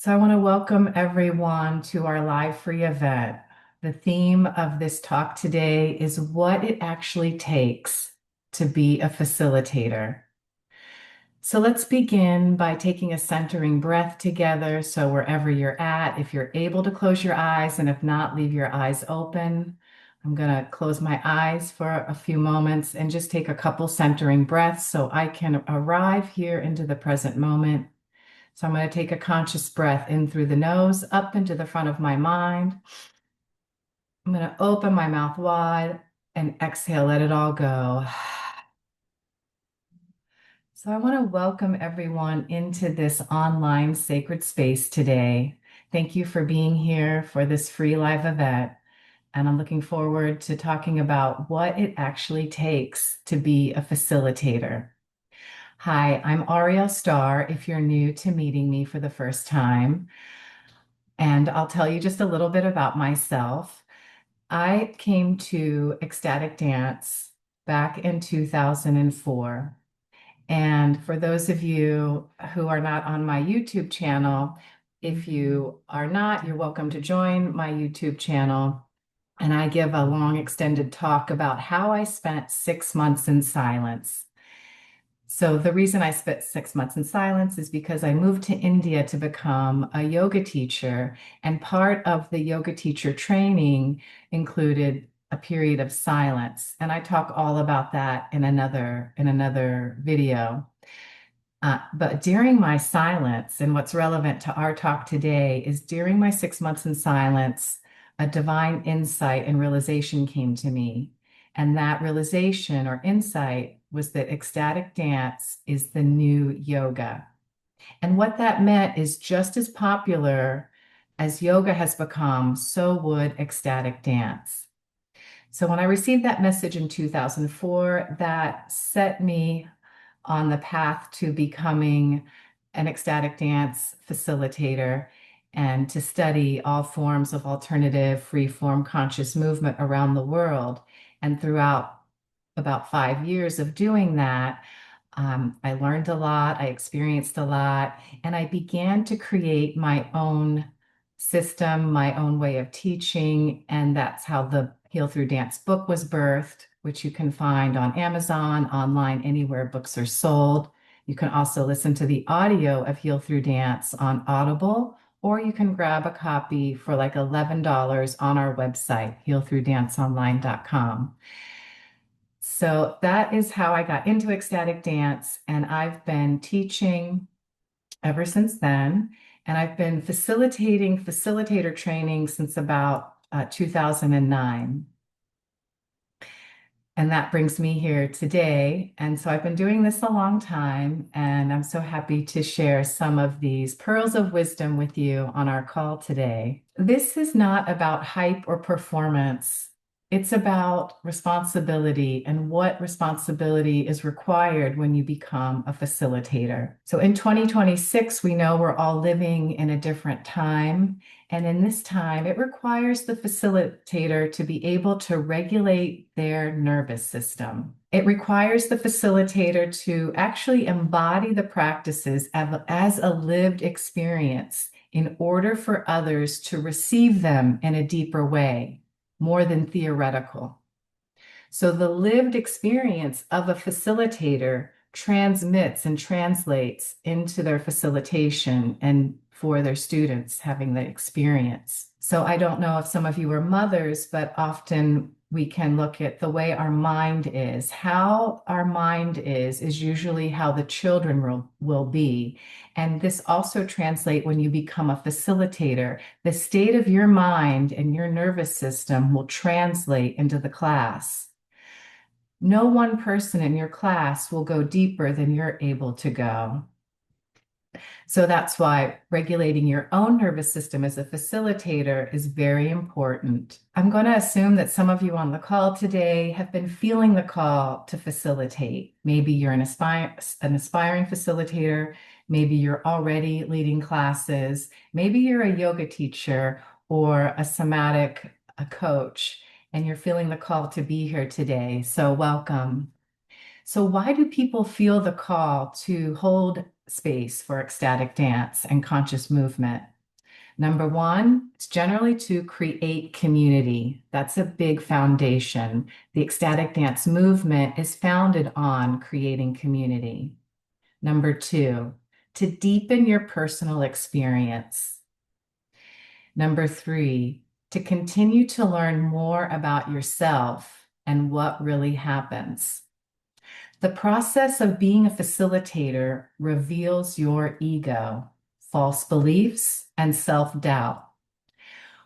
So I want to welcome everyone to our live free event. The theme of this talk today is what it actually takes to be a facilitator. So let's begin by taking a centering breath together. So wherever you're at, if you're able to close your eyes, and if not, leave your eyes open. I'm going to close my eyes for a few moments and just take a couple centering breaths so I can arrive here into the present moment. So I'm going to take a conscious breath in through the nose, up into the front of my mind. I'm going to open my mouth wide and exhale, let it all go. So I want to welcome everyone into this online sacred space today. Thank you for being here for this free live event. And I'm looking forward to talking about what it actually takes to be a facilitator. Hi, I'm Ariel Starr, if you're new to meeting me for the first time. And I'll tell you just a little bit about myself. I came to Ecstatic Dance back in 2004. And for those of you who are not on my YouTube channel, if you are not, you're welcome to join my YouTube channel. And I give a long extended talk about how I spent 6 months in silence. So the reason I spent 6 months in silence is because I moved to India to become a yoga teacher, and part of the yoga teacher training included a period of silence. And I talk all about that in another video. But during my silence, and what's relevant to our talk today is during my 6 months in silence, a divine insight and realization came to me. And that realization or insight was that ecstatic dance is the new yoga. And what that meant is just as popular as yoga has become, so would ecstatic dance. So when I received that message in 2004, that set me on the path to becoming an ecstatic dance facilitator and to study all forms of alternative free form conscious movement around the world. And throughout about 5 years of doing that, I learned a lot, I experienced a lot, and I began to create my own system, my own way of teaching. And that's how the Heal Through Dance book was birthed, which you can find on Amazon, online, anywhere books are sold. You can also listen to the audio of Heal Through Dance on Audible, or you can grab a copy for like $11 on our website, healthroughdanceonline.com. So that is how I got into ecstatic dance, and I've been teaching ever since then. And I've been facilitating facilitator training since about 2009. And that brings me here today. And so I've been doing this a long time, and I'm so happy to share some of these pearls of wisdom with you on our call today. This is not about hype or performance. It's about responsibility and what responsibility is required when you become a facilitator. So in 2026, we know we're all living in a different time. And in this time, it requires the facilitator to be able to regulate their nervous system. It requires the facilitator to actually embody the practices as a lived experience in order for others to receive them in a deeper way, more than theoretical. So the lived experience of a facilitator transmits and translates into their facilitation and for their students having the experience. So I don't know if some of you are mothers, but often we can look at the way our mind is. How our mind is usually how the children will be. And this also translates when you become a facilitator. The state of your mind and your nervous system will translate into the class. No one person in your class will go deeper than you're able to go. So that's why regulating your own nervous system as a facilitator is very important. I'm going to assume that some of you on the call today have been feeling the call to facilitate. Maybe you're an aspiring facilitator. Maybe you're already leading classes. Maybe you're a yoga teacher or a somatic coach, and you're feeling the call to be here today. So welcome. So why do people feel the call to hold space for ecstatic dance and conscious movement. Number one, it's generally to create community. That's a big foundation. The ecstatic dance movement is founded on creating community. Number two, to deepen your personal experience. Number three, to continue to learn more about yourself and what really happens. The process of being a facilitator reveals your ego, false beliefs, and self-doubt.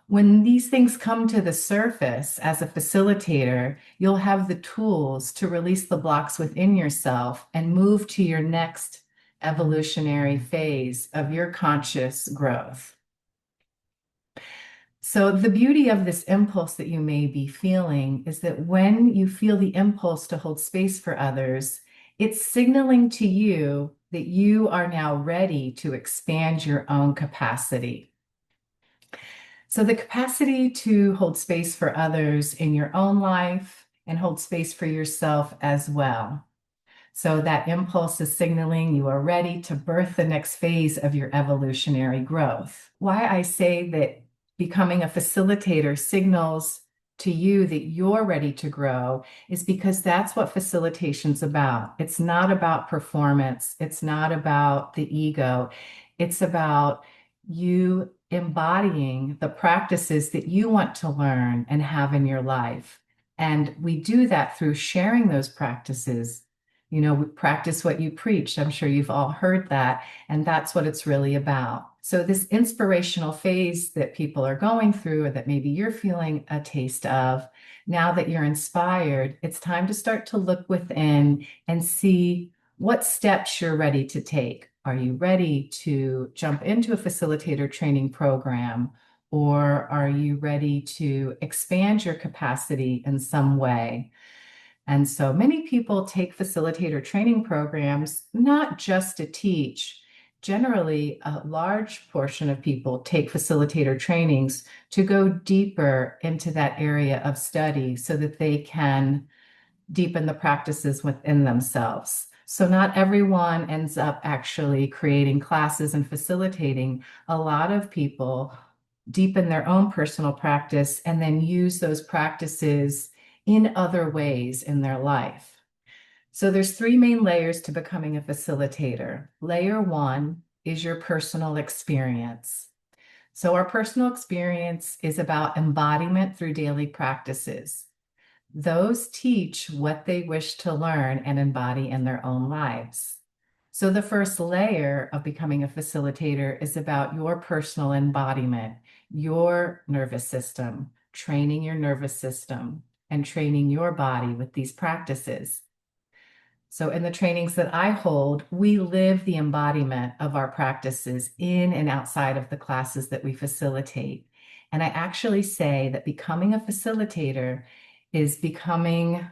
When these things come to the surface as a facilitator, you'll have the tools to release the blocks within yourself and move to your next evolutionary phase of your conscious growth. So the beauty of this impulse that you may be feeling is that when you feel the impulse to hold space for others, it's signaling to you that you are now ready to expand your own capacity. So the capacity to hold space for others in your own life and hold space for yourself as well. So that impulse is signaling you are ready to birth the next phase of your evolutionary growth. Why I say that becoming a facilitator signals to you that you're ready to grow is because that's what facilitation's about. It's not about performance. It's not about the ego. It's about you embodying the practices that you want to learn and have in your life. And we do that through sharing those practices. You know, we practice what you preach. I'm sure you've all heard that. And that's what it's really about. So this inspirational phase that people are going through, or that maybe you're feeling a taste of, now that you're inspired, it's time to start to look within and see what steps you're ready to take. Are you ready to jump into a facilitator training program? Or are you ready to expand your capacity in some way? And so many people take facilitator training programs not just to teach. Generally, a large portion of people take facilitator trainings to go deeper into that area of study so that they can deepen the practices within themselves. So not everyone ends up actually creating classes and facilitating. A lot of people deepen their own personal practice and then use those practices in other ways in their life. So there's three main layers to becoming a facilitator. Layer one is your personal experience. So our personal experience is about embodiment through daily practices. Those teach what they wish to learn and embody in their own lives. So the first layer of becoming a facilitator is about your personal embodiment, your nervous system, training your nervous system, and training your body with these practices. So in the trainings that I hold, we live the embodiment of our practices in and outside of the classes that we facilitate. And I actually say that becoming a facilitator is becoming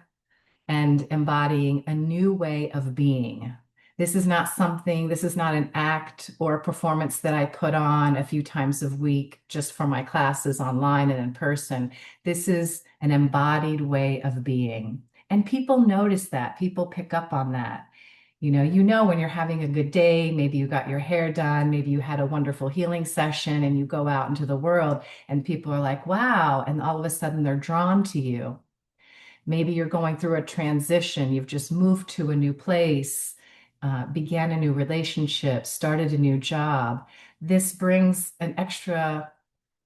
and embodying a new way of being. This is not an act or a performance that I put on a few times a week just for my classes online and in person. This is an embodied way of being. And people notice that, people pick up on that. You know, when you're having a good day, maybe you got your hair done, maybe you had a wonderful healing session and you go out into the world and people are like, wow, and all of a sudden they're drawn to you. Maybe you're going through a transition. You've just moved to a new place, began a new relationship, started a new job. This brings an extra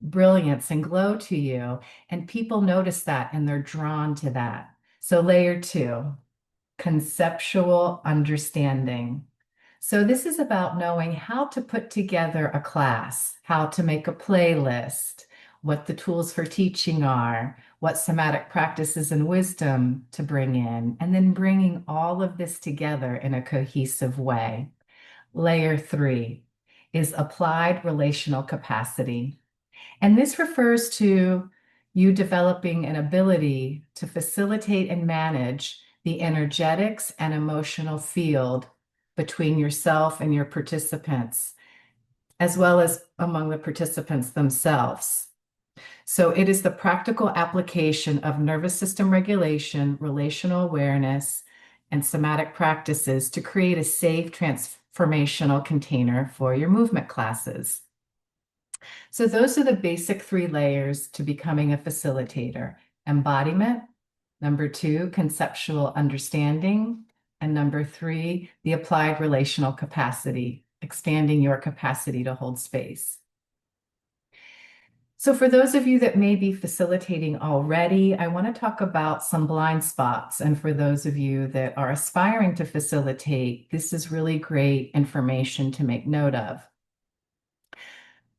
brilliance and glow to you, and people notice that and they're drawn to that. So layer two, conceptual understanding. So this is about knowing how to put together a class, how to make a playlist, what the tools for teaching are, what somatic practices and wisdom to bring in, and then bringing all of this together in a cohesive way. Layer three is applied relational capacity. And this refers to you developing an ability to facilitate and manage the energetics and emotional field between yourself and your participants, as well as among the participants themselves. So it is the practical application of nervous system regulation, relational awareness, and somatic practices to create a safe, formational container for your movement classes. So those are the basic three layers to becoming a facilitator: embodiment, number two, conceptual understanding, and number three, the applied relational capacity, expanding your capacity to hold space. So for those of you that may be facilitating already, I want to talk about some blind spots. And for those of you that are aspiring to facilitate, this is really great information to make note of.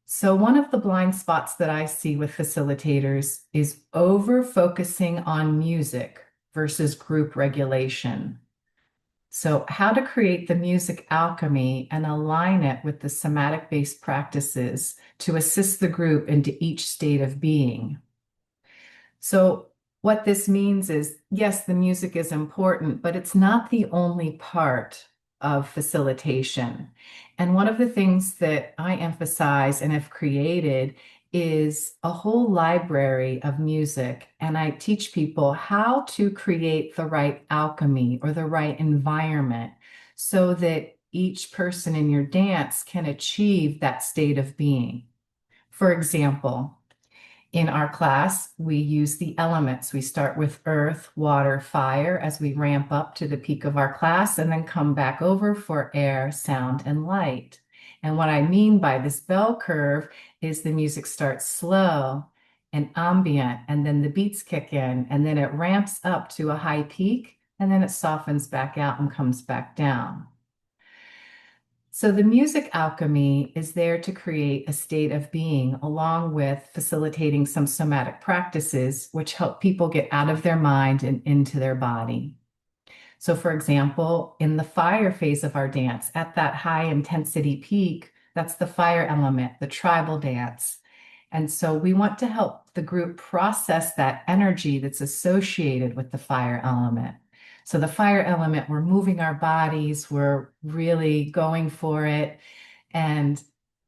So one of the blind spots that I see with facilitators is over focusing on music versus group regulation. So how to create the music alchemy and align it with the somatic-based practices to assist the group into each state of being. So what this means is, yes, the music is important, but it's not the only part of facilitation. And one of the things that I emphasize and have created is a whole library of music. And I teach people how to create the right alchemy or the right environment so that each person in your dance can achieve that state of being. For example, in our class, we use the elements. We start with earth, water, fire as we ramp up to the peak of our class and then come back over for air, sound, and light. And what I mean by this bell curve is the music starts slow and ambient, and then the beats kick in, and then it ramps up to a high peak, and then it softens back out and comes back down. So the music alchemy is there to create a state of being, along with facilitating some somatic practices, which help people get out of their mind and into their body. So for example, in the fire phase of our dance, at that high intensity peak, that's the fire element, the tribal dance. And so we want to help the group process that energy that's associated with the fire element. So the fire element, we're moving our bodies, we're really going for it, and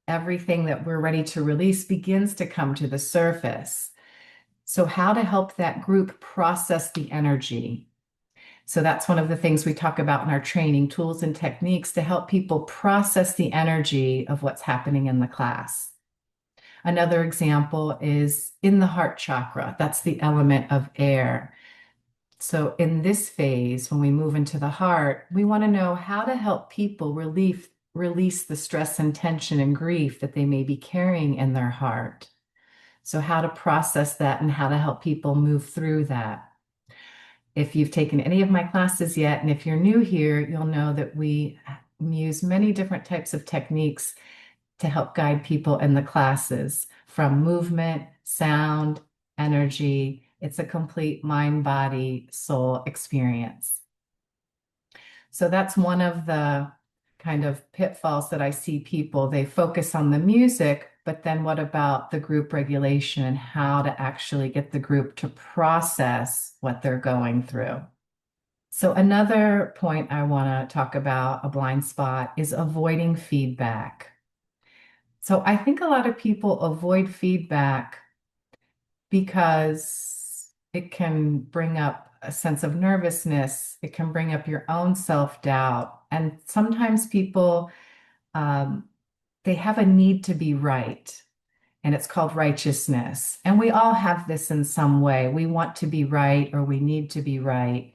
everything that we're ready to release begins to come to the surface. So how to help that group process the energy. So that's one of the things we talk about in our training, tools and techniques to help people process the energy of what's happening in the class. Another example is in the heart chakra. That's the element of air. So in this phase, when we move into the heart, we want to know how to help people release the stress and tension and grief that they may be carrying in their heart. So how to process that and how to help people move through that. If you've taken any of my classes yet, and if you're new here, you'll know that we use many different types of techniques to help guide people in the classes, from movement, sound, energy. It's a complete mind, body, soul experience. So that's one of the kind of pitfalls that I see people. They focus on the music, but then what about the group regulation and how to actually get the group to process what they're going through? So another point I want to talk about, a blind spot, is avoiding feedback. So I think a lot of people avoid feedback because it can bring up a sense of nervousness. It can bring up your own self-doubt. And sometimes people, they have a need to be right, and it's called righteousness. And we all have this in some way. We want to be right or we need to be right.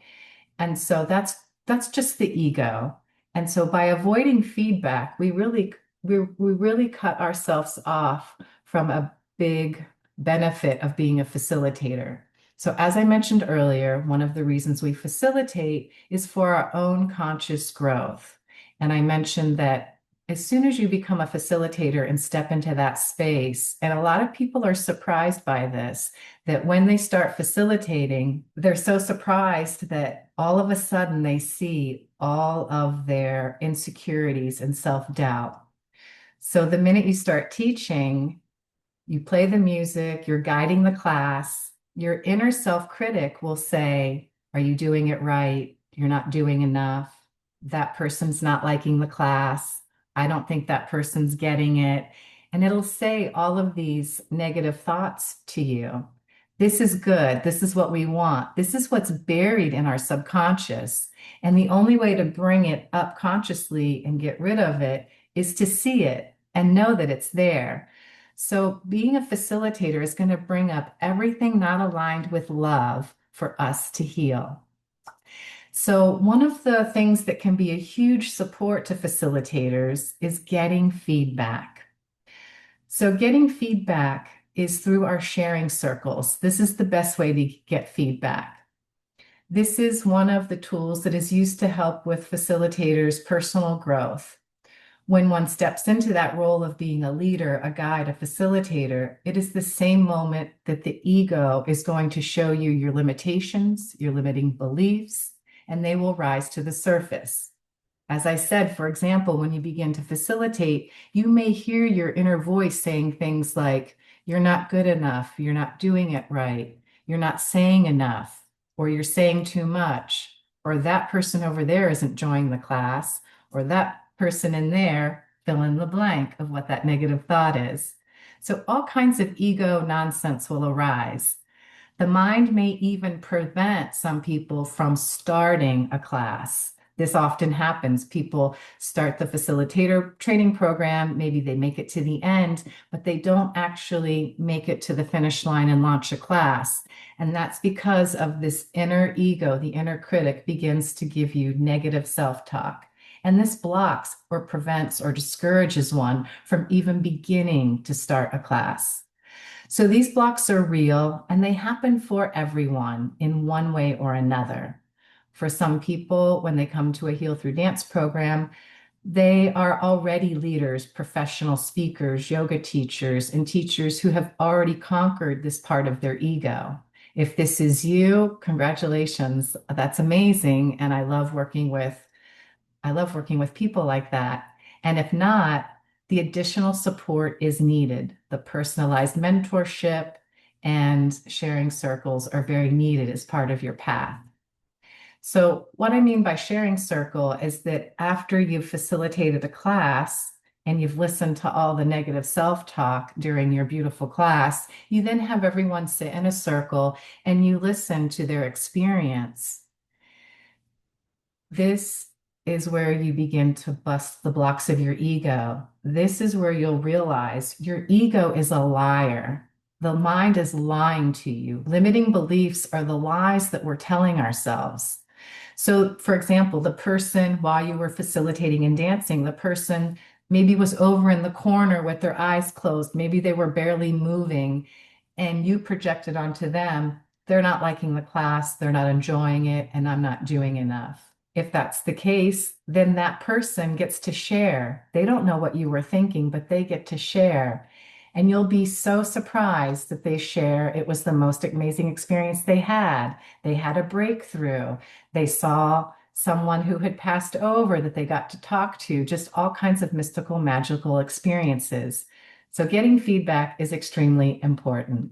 And so that's just the ego. And so by avoiding feedback, we really cut ourselves off from a big benefit of being a facilitator. So as I mentioned earlier, one of the reasons we facilitate is for our own conscious growth. And I mentioned that as soon as you become a facilitator and step into that space, and a lot of people are surprised by this, that when they start facilitating, they're so surprised that all of a sudden they see all of their insecurities and self-doubt. So the minute you start teaching, you play the music, you're guiding the class, your inner self-critic will say, are you doing it right? You're not doing enough. That person's not liking the class. I don't think that person's getting it. And it'll say all of these negative thoughts to you. This is good. This is what we want. This is what's buried in our subconscious. And the only way to bring it up consciously and get rid of it is to see it and know that it's there. So, being a facilitator is going to bring up everything not aligned with love for us to heal. So, one of the things that can be a huge support to facilitators is getting feedback. So, getting feedback is through our sharing circles. This is the best way to get feedback. This is one of the tools that is used to help with facilitators' personal growth. When one steps into that role of being a leader, a guide, a facilitator, it is the same moment that the ego is going to show you your limitations, your limiting beliefs, and they will rise to the surface. As I said, for example, when you begin to facilitate, you may hear your inner voice saying things like, you're not good enough, you're not doing it right, you're not saying enough, or you're saying too much, or that person over there isn't enjoying the class, or that person in there, fill in the blank of what that negative thought is. So all kinds of ego nonsense will arise. The mind may even prevent some people from starting a class. This often happens. People start the facilitator training program, maybe they make it to the end, but they don't actually make it to the finish line and launch a class. And that's because of this inner ego, the inner critic begins to give you negative self-talk. And this blocks or prevents or discourages one from even beginning to start a class. So these blocks are real and they happen for everyone in one way or another. For some people, when they come to a Heal Through Dance program, they are already leaders, professional speakers, yoga teachers, and teachers who have already conquered this part of their ego. If this is you, congratulations. That's amazing. And I love working with people like that. And if not, the additional support is needed. The personalized mentorship and sharing circles are very needed as part of your path. So, what I mean by sharing circle is that after you've facilitated a class and you've listened to all the negative self talk during your beautiful class, you then have everyone sit in a circle and you listen to their experience. This is where you begin to bust the blocks of your ego. This is where you'll realize your ego is a liar. The mind is lying to you. Limiting beliefs are the lies that we're telling ourselves. So, for example, the person while you were facilitating and dancing, the person maybe was over in the corner with their eyes closed. Maybe they were barely moving, and you projected onto them, they're not liking the class, they're not enjoying it, and I'm not doing enough. If that's the case, then that person gets to share. They don't know what you were thinking, but they get to share. And you'll be so surprised that they share it was the most amazing experience they had. They had a breakthrough. They saw someone who had passed over that they got to talk to, just all kinds of mystical, magical experiences. So getting feedback is extremely important.